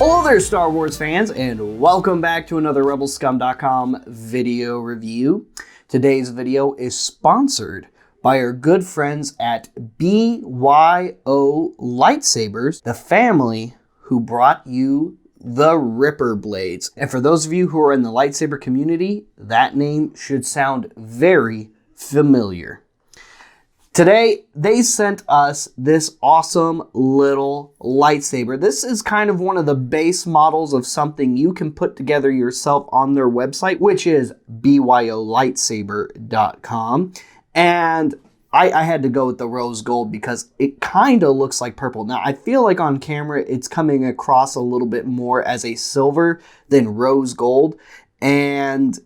Hello there, Star Wars fans, and welcome back to another RebelScum.com video review. Today's video is sponsored by our good friends at BYO Lightsabers, the family who brought you the Ripper blades. And for those of you who are in the lightsaber community, that name should sound very familiar. Today, they sent us this awesome little lightsaber. This is kind of one of the base models of something you can put together yourself on their website, which is BYOLightsaber.com. And I had to go with the rose gold because it kind of looks like purple. Now, I feel like on camera, it's coming across a little bit more as a silver than rose gold. And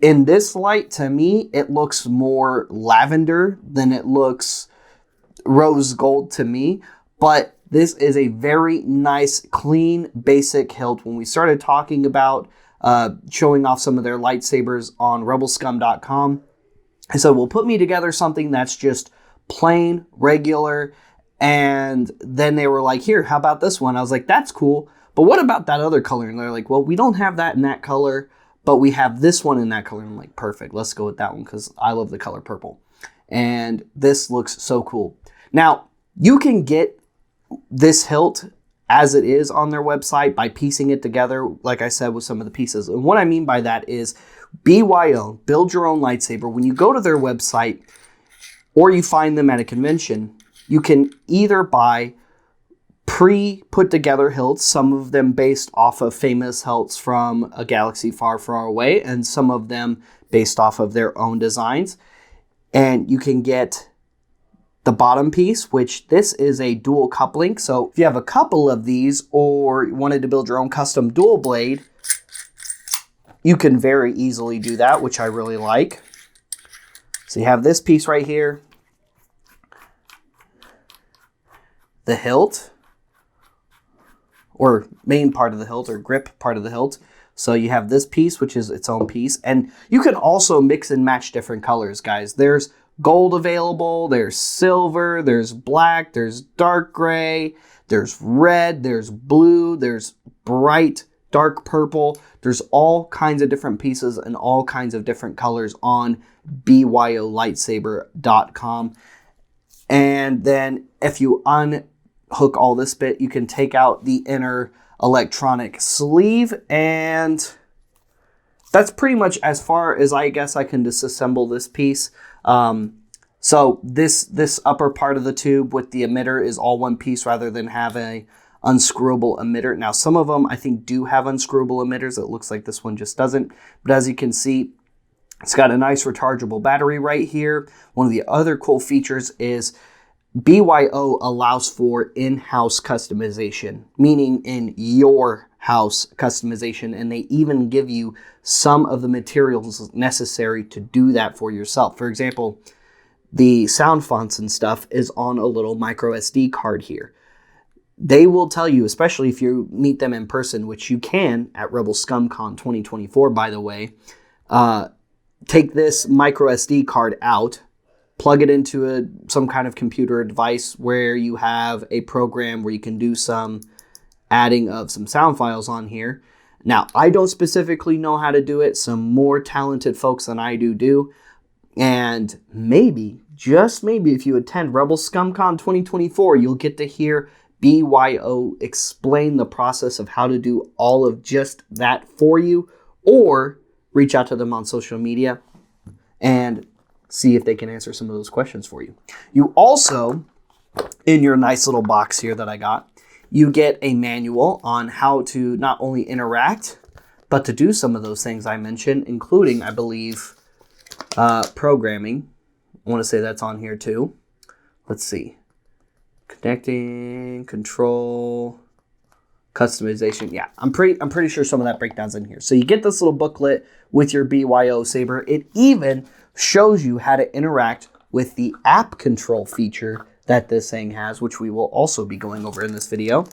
in this light, to me, it looks more lavender than it looks rose gold to me. But this is a very nice, clean, basic hilt. When we started talking about showing off some of their lightsabers on RebelScum.com, I said, well, put me together something that's just plain, regular. And then they were like, here, how about this one? I was like, that's cool. But what about that other color? And they're like, well, we don't have that in that color, but we have this one in that color. I'm like, perfect, let's go with that one because I love the color purple. And this looks so cool. Now, you can get this hilt as it is on their website by piecing it together, like I said, with some of the pieces. And what I mean by that is BYO, Build Your Own Lightsaber. When you go to their website or you find them at a convention, you can either buy pre-put together hilts, some of them based off of famous hilts from a galaxy far, far away, and some of them based off of their own designs. And you can get the bottom piece, which this is a dual coupling. So if you have a couple of these or you wanted to build your own custom dual blade, you can very easily do that, which I really like. So you have this piece right here, the hilt, or main part of the hilt, or grip part of the hilt. So you have this piece, which is its own piece. And you can also mix and match different colors, guys. There's gold available, there's silver, there's black, there's dark gray, there's red, there's blue, there's bright dark purple. There's all kinds of different pieces and all kinds of different colors on BYOLightsaber.com. And then if you unhook all this bit, you can take out the inner electronic sleeve, and that's pretty much as far as I guess I can disassemble this piece. So this upper part of the tube with the emitter is all one piece rather than have a unscrewable emitter. Now, some of them I think do have unscrewable emitters. It looks like this one just doesn't. But as you can see, it's got a nice rechargeable battery right here. One of the other cool features is BYO allows for in-house customization, meaning in your house customization, and they even give you some of the materials necessary to do that for yourself. For example, the sound fonts and stuff is on a little micro SD card here. They will tell you, especially if you meet them in person, which you can at Rebel Scum Con 2024, by the way, take this micro SD card out, plug it into some kind of computer device where you have a program where you can do some adding of some sound files on here. Now, I don't specifically know how to do it. Some more talented folks than I do. And maybe, just maybe, if you attend Rebel Scum Con 2024, you'll get to hear BYO explain the process of how to do all of just that for you, or reach out to them on social media and see if they can answer some of those questions for you. You also, in your nice little box here that I got, you get a manual on how to not only interact, but to do some of those things I mentioned, including, I believe, programming. I want to say that's on here too. Let's see. Connecting, control, customization. Yeah, I'm pretty sure some of that breakdown's in here. So you get this little booklet with your BYO saber. It even shows you how to interact with the app control feature that this thing has, which we will also be going over in this video.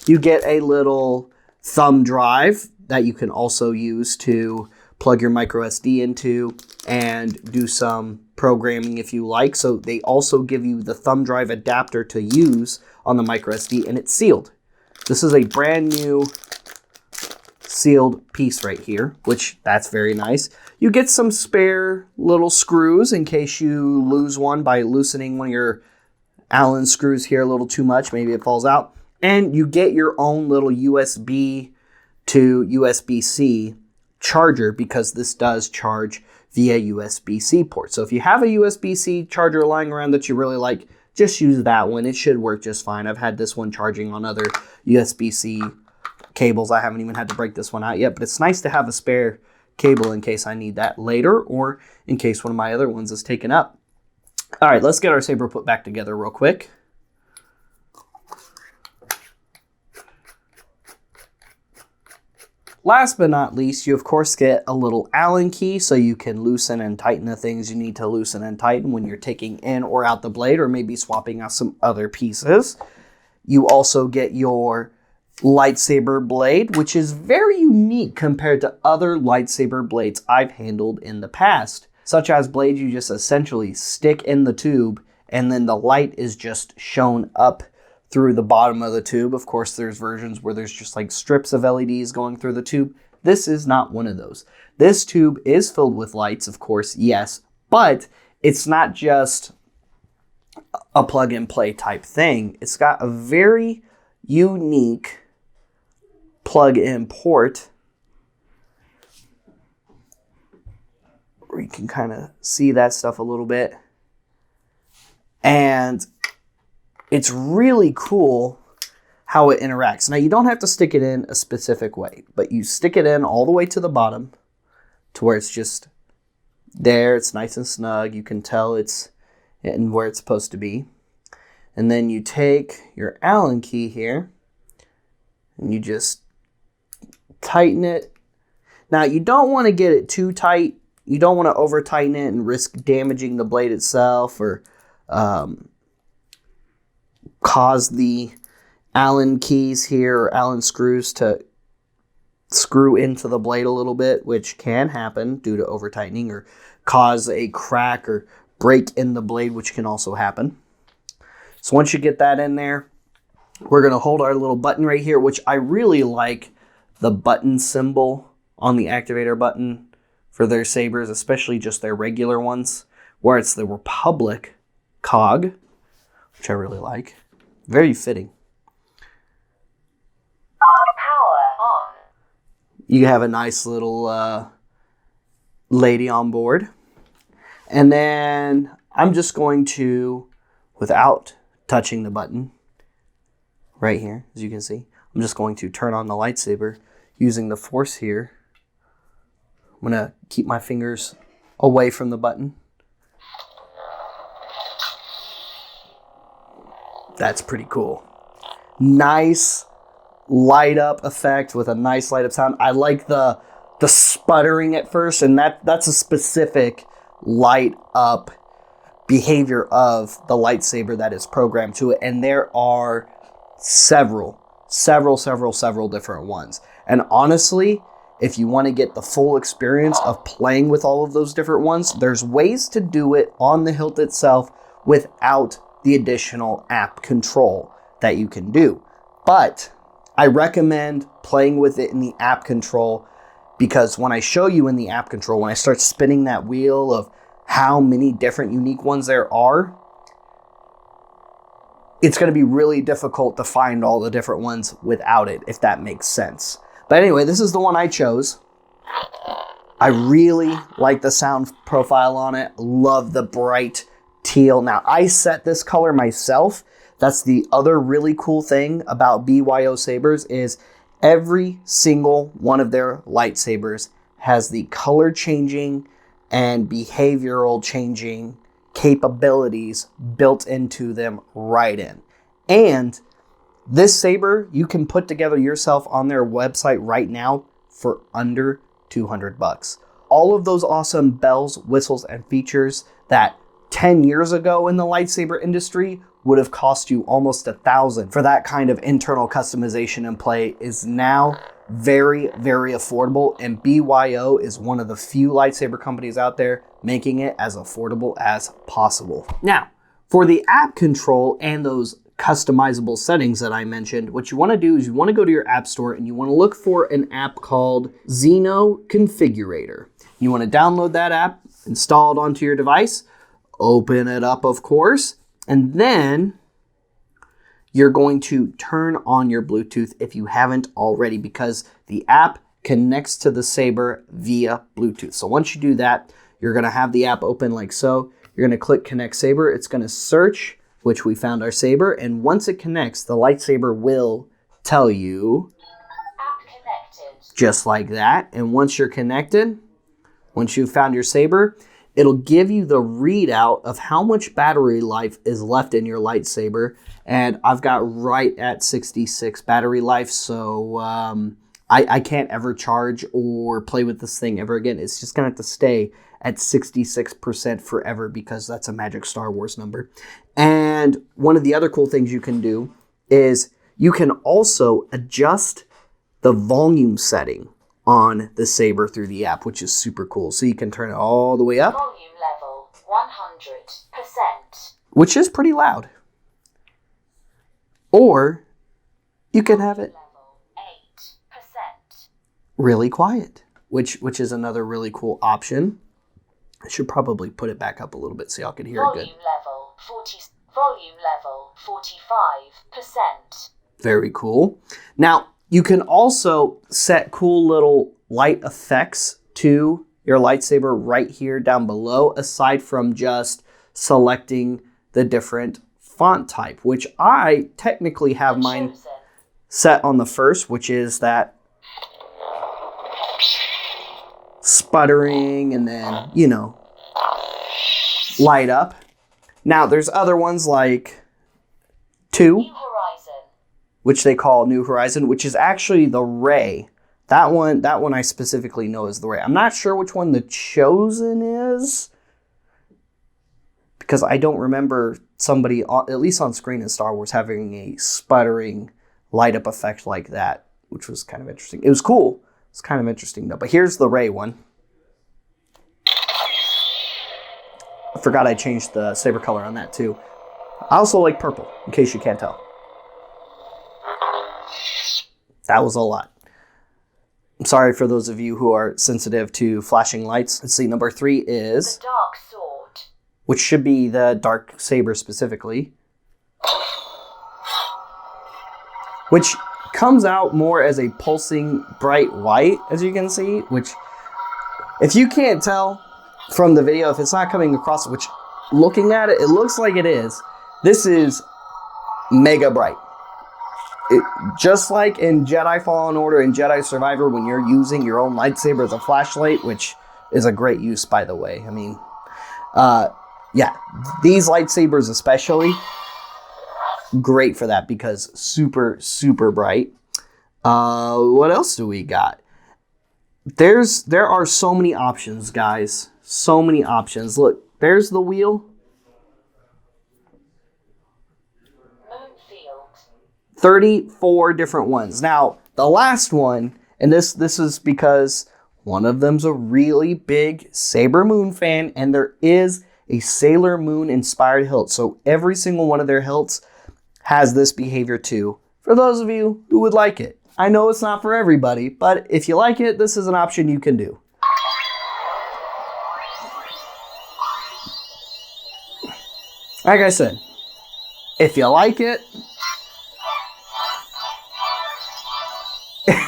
You get a little thumb drive that you can also use to plug your micro SD into and do some programming if you like. So they also give you the thumb drive adapter to use on the micro SD, and it's sealed. This is a brand new sealed piece right here, which that's very nice. You get some spare little screws in case you lose one by loosening one of your Allen screws here a little too much. Maybe it falls out. And you get your own little USB to USB-C charger because this does charge via USB-C port. So if you have a USB-C charger lying around that you really like, just use that one. It should work just fine. I've had this one charging on other USB-C cables. I haven't even had to break this one out yet, but it's nice to have a spare cable in case I need that later or in case one of my other ones is taken up. All right, let's get our saber put back together real quick. Last but not least, you of course get a little Allen key so you can loosen and tighten the things you need to loosen and tighten when you're taking in or out the blade or maybe swapping out some other pieces. You also get your lightsaber blade, which is very unique compared to other lightsaber blades I've handled in the past, such as blades you just essentially stick in the tube and then the light is just shown up through the bottom of the tube. Of course, there's versions where there's just like strips of LEDs going through the tube. This is not one of those. This tube is filled with lights, of course, yes, but it's not just a plug and play type thing. It's got a very unique plug-in port where you can kind of see that stuff a little bit. And it's really cool how it interacts. Now, you don't have to stick it in a specific way, but you stick it in all the way to the bottom to where it's just there. It's nice and snug. You can tell it's in where it's supposed to be. And then you take your Allen key here and you just tighten it. Now, you don't want to get it too tight. You don't want to over tighten it and risk damaging the blade itself or cause the Allen keys here or Allen screws to screw into the blade a little bit, which can happen due to over tightening, or cause a crack or break in the blade, which can also happen. So once you get that in there, we're going to hold our little button right here, which I really like the button symbol on the activator button for their sabers, especially just their regular ones, where it's the Republic cog, which I really like. Very fitting. Power on. You have a nice little lady on board. And then I'm just going to, without touching the button, right here, as you can see, I'm just going to turn on the lightsaber using the force here. I'm going to keep my fingers away from the button. That's pretty cool. Nice light up effect with a nice light up sound. I like the sputtering at first, and that's a specific light up behavior of the lightsaber that is programmed to it. And there are several different ones. And honestly, if you want to get the full experience of playing with all of those different ones, there's ways to do it on the hilt itself without the additional app control that you can do. But I recommend playing with it in the app control, because when I show you in the app control, when I start spinning that wheel of how many different unique ones there are, it's going to be really difficult to find all the different ones without it, if that makes sense. But anyway, this is the one I chose. I really like the sound profile on it. Love the bright teal. Now, I set this color myself. That's the other really cool thing about BYO sabers, is every single one of their lightsabers has the color changing and behavioral changing capabilities built into them right in. And this saber you can put together yourself on their website right now for under $200. All of those awesome bells, whistles, and features that 10 years ago in the lightsaber industry would have cost you almost $1,000 for that kind of internal customization and play is now very, very affordable. And BYO is one of the few lightsaber companies out there making it as affordable as possible. Now, for the app control and those customizable settings that I mentioned, what you want to do is you want to go to your app store and you want to look for an app called Xeno Configurator. You want to download that app, install it onto your device, open it up, of course, and then you're going to turn on your Bluetooth if you haven't already, because the app connects to the Saber via Bluetooth. So once you do that, you're going to have the app open like so. You're going to click Connect Saber. It's going to search, which we found our Saber. And once it connects, the lightsaber will tell you, app connected. Just like that. And once you're connected, once you've found your Saber, it'll give you the readout of how much battery life is left in your lightsaber. And I've got right at 66 battery life, so I can't ever charge or play with this thing ever again. It's just going to have to stay at 66% forever because that's a magic Star Wars number. And one of the other cool things you can do is you can also adjust the volume setting on the Saber through the app, which is super cool. So you can turn it all the way up. Volume level 100%. Which is pretty loud. Or you can have it Level 8%. really quiet, which is another really cool option. I should probably put it back up a little bit so y'all can hear it good. Volume level 45%. Very cool. Now, you can also set cool little light effects to your lightsaber right here down below, aside from just selecting the different font type, which I technically have mine set on the first, which is that sputtering and then, you know, light up. Now, there's other ones like 2, New Horizon. which they call New Horizon, which is actually the Ray. That one I specifically know is the Ray. I'm not sure which one the Chosen is, because I don't remember somebody, at least on screen in Star Wars, having a sputtering light up effect like that, which was kind of interesting. It was cool. It's kind of interesting though. But here's the Ray one. I forgot I changed the saber color on that too. I also like purple, in case you can't tell. That was a lot. I'm sorry for those of you who are sensitive to flashing lights. Let's see, number 3 is... The Dark Sword. which should be the dark saber specifically. Which comes out more as a pulsing bright white, as you can see, which, if you can't tell from the video, if it's not coming across, which looking at it, it looks like it is, this is mega bright. Just like in Jedi Fallen Order and Jedi Survivor, when you're using your own lightsaber as a flashlight, which is a great use, by the way. I mean, yeah, these lightsabers especially, great for that because super, super bright. What else do we got? There are so many options, guys. So many options. Look, there's the wheel. 34 different ones. Now, the last one, and this is because one of them's a really big Saber Moon fan, and there is a Sailor Moon inspired hilt. So every single one of their hilts has this behavior too, for those of you who would like it. I know it's not for everybody, but if you like it, this is an option you can do. Like I said, if you like it,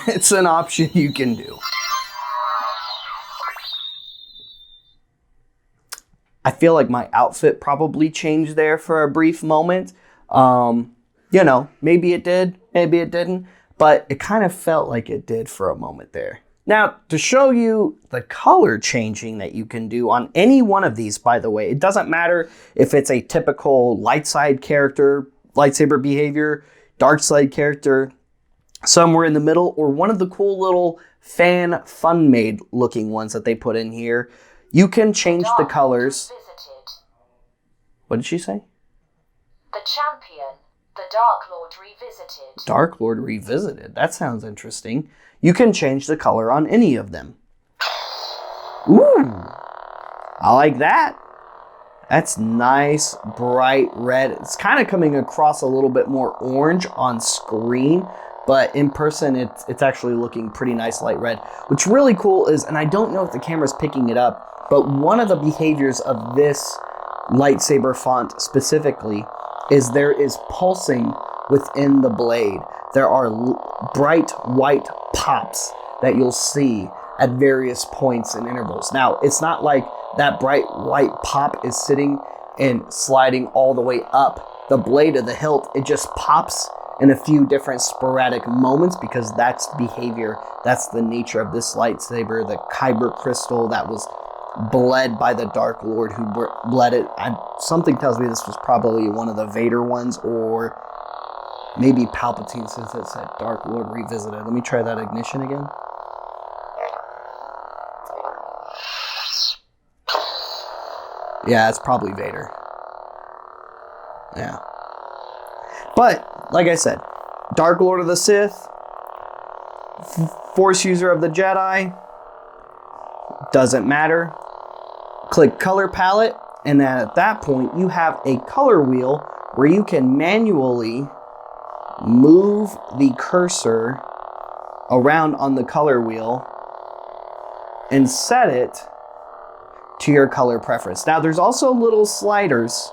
it's an option you can do. I feel like my outfit probably changed there for a brief moment. You know, maybe it did, maybe it didn't, but it kind of felt like it did for a moment there. Now, to show you the color changing that you can do on any one of these, by the way, it doesn't matter if it's a typical light side character, lightsaber behavior, dark side character, somewhere in the middle, or one of the cool little fan-made looking ones that they put in here. You can change the colors. What did she say? The champion, the Dark Lord Revisited. Dark Lord Revisited. That sounds interesting. You can change the color on any of them. Ooh, I like that. That's nice, bright red. It's kind of coming across a little bit more orange on screen, but in person, it's actually looking pretty nice light red. What's really cool is, and I don't know if the camera's picking it up, but one of the behaviors of this lightsaber font specifically is there is pulsing within the blade. There are bright white pops that you'll see at various points and intervals. Now, it's not like that bright white pop is sitting and sliding all the way up the blade of the hilt. It just pops in a few different sporadic moments because that's behavior. That's the nature of this lightsaber, the kyber crystal that was bled by the Dark Lord who bled it. Something tells me this was probably one of the Vader ones, or maybe Palpatine, since it said Dark Lord Revisited. Let me try that ignition again. Yeah, it's probably Vader. Yeah. But, like I said, Dark Lord of the Sith, Force User of the Jedi, doesn't matter. Click Color Palette, and then at that point, you have a color wheel where you can manually move the cursor around on the color wheel and set it to your color preference. Now, there's also little sliders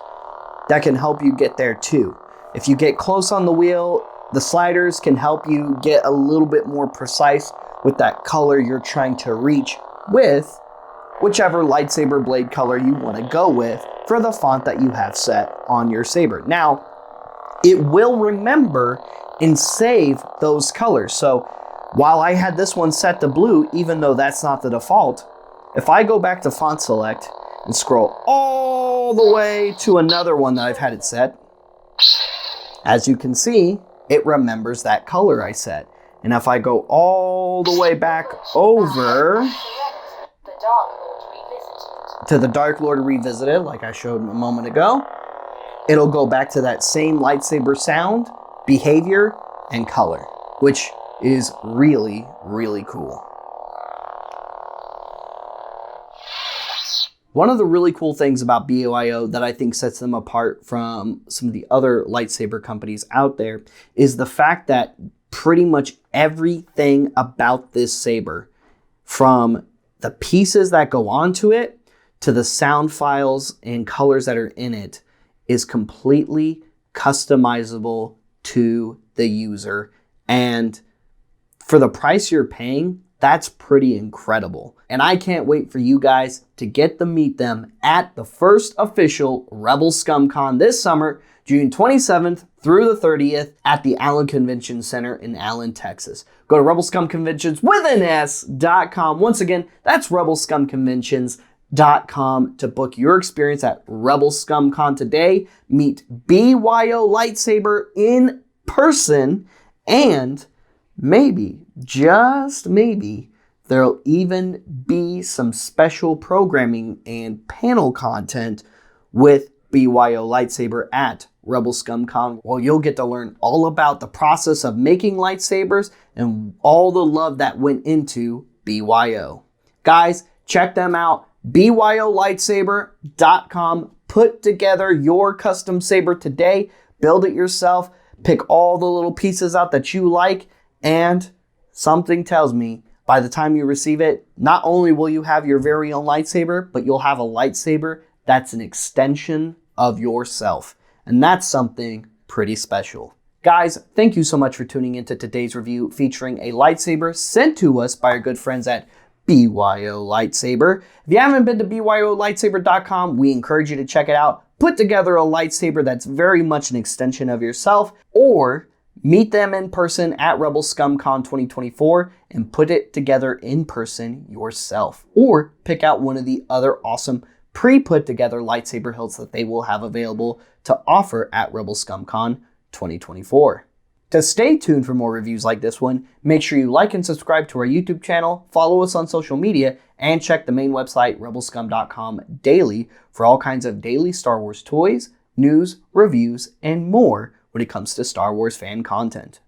that can help you get there too. If you get close on the wheel, the sliders can help you get a little bit more precise with that color you're trying to reach with whichever lightsaber blade color you want to go with for the font that you have set on your saber. Now, it will remember and save those colors. So while I had this one set to blue, even though that's not the default, if I go back to font select and scroll all the way to another one that I've had it set, as you can see, it remembers that color I set. And if I go all the way back over to the Dark Lord Revisited, like I showed a moment ago, it'll go back to that same lightsaber sound, behavior, and color, which is really, really cool. One of the really cool things about BYO that I think sets them apart from some of the other lightsaber companies out there is the fact that pretty much everything about this saber, from the pieces that go onto it to the sound files and colors that are in it, is completely customizable to the user. And for the price you're paying, that's pretty incredible. And I can't wait for you guys to get to meet them at the first official Rebel Scum Con this summer, June 27th through the 30th at the Allen Convention Center in Allen, Texas. Go to rebelscumconventions.com. Once again, that's rebelscumconventions.com to book your experience at Rebel Scum Con today. Meet BYO Lightsaber in person, and maybe, just maybe, there'll even be some special programming and panel content with BYO Lightsaber at Rebel Scum Con. Well, you'll get to learn all about the process of making lightsabers and all the love that went into BYO. Guys, check them out. BYOLightsaber.com. Put together your custom saber today. Build it yourself. Pick all the little pieces out that you like. And something tells me by the time you receive it, not only will you have your very own lightsaber, but you'll have a lightsaber that's an extension of yourself. And that's something pretty special. Guys, thank you so much for tuning into today's review featuring a lightsaber sent to us by our good friends at BYO Lightsaber. If you haven't been to BYOLightsaber.com, we encourage you to check it out. Put together a lightsaber that's very much an extension of yourself, or meet them in person at Rebel Scum Con 2024 and put it together in person yourself. Or pick out one of the other awesome pre-put together lightsaber hilts that they will have available to offer at Rebel Scum Con 2024. To stay tuned for more reviews like this one, make sure you like and subscribe to our YouTube channel, follow us on social media, and check the main website, rebelscum.com, daily for all kinds of daily Star Wars toys, news, reviews, and more when it comes to Star Wars fan content.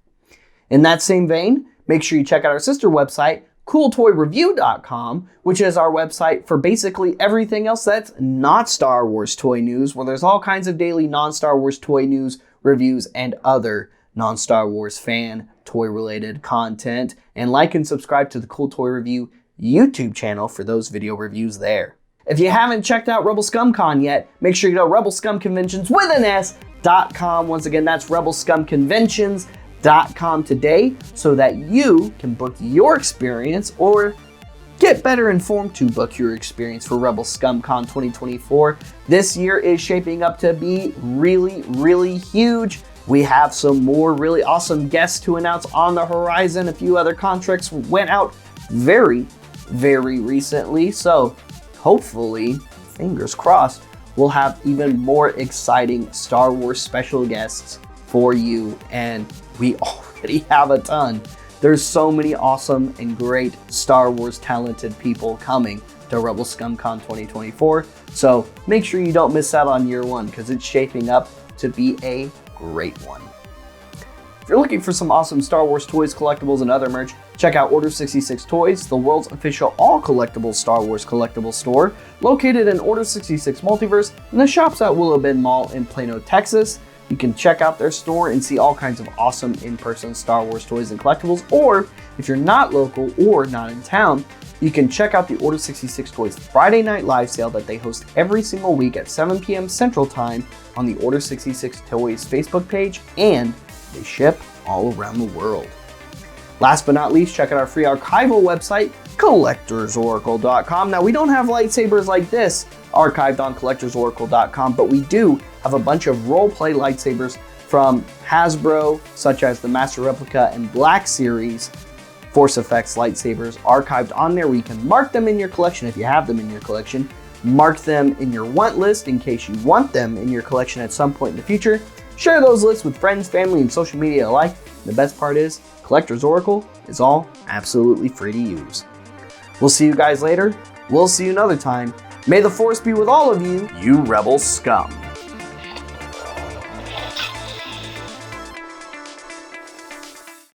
In that same vein, make sure you check out our sister website, CoolToyReview.com, which is our website for basically everything else that's not Star Wars toy news, where there's all kinds of daily non-Star Wars toy news, reviews, and other non-Star Wars fan toy-related content. And like and subscribe to the Cool Toy Review YouTube channel for those video reviews there. If you haven't checked out Rebel Scum Con yet, make sure you go to Rebel Scum Conventions with an S.com. Once again, that's Rebel Scum Conventions.com today, so that you can book your experience or get better informed to book your experience for Rebel Scum Con 2024. This year is shaping up to be really, really huge. We have some more really awesome guests to announce on the horizon. A few other contracts went out very, very recently, so hopefully, fingers crossed, we'll have even more exciting Star Wars special guests for you, and we already have a ton. There's so many awesome and great Star Wars talented people coming to Rebel Scum Con 2024, so make sure you don't miss out on year one, because it's shaping up to be a great one. If you're looking for some awesome Star Wars toys, collectibles, and other merch, check out Order 66 Toys, the world's official all-collectible Star Wars collectible store, located in Order 66 Multiverse, and the shop's at Willow Bend Mall in Plano, Texas. You can check out their store and see all kinds of awesome in-person Star Wars toys and collectibles, or if you're not local or not in town, you can check out the Order 66 Toys Friday night live sale that they host every single week at 7 p.m. Central Time on the Order 66 Toys Facebook page, and they ship all around the world. Last but not least, check out our free archival website, CollectorsOracle.com. Now, we don't have lightsabers like this archived on CollectorsOracle.com, but we do have a bunch of role-play lightsabers from Hasbro, such as the Master Replica and Black Series Force Effects lightsabers archived on there, where you can mark them in your collection if you have them in your collection, mark them in your want list in case you want them in your collection at some point in the future, share those lists with friends, family, and social media alike. The best part is, Collector's Oracle is all absolutely free to use. We'll see you guys later. We'll see you another time. May the Force be with all of you, you Rebel Scum.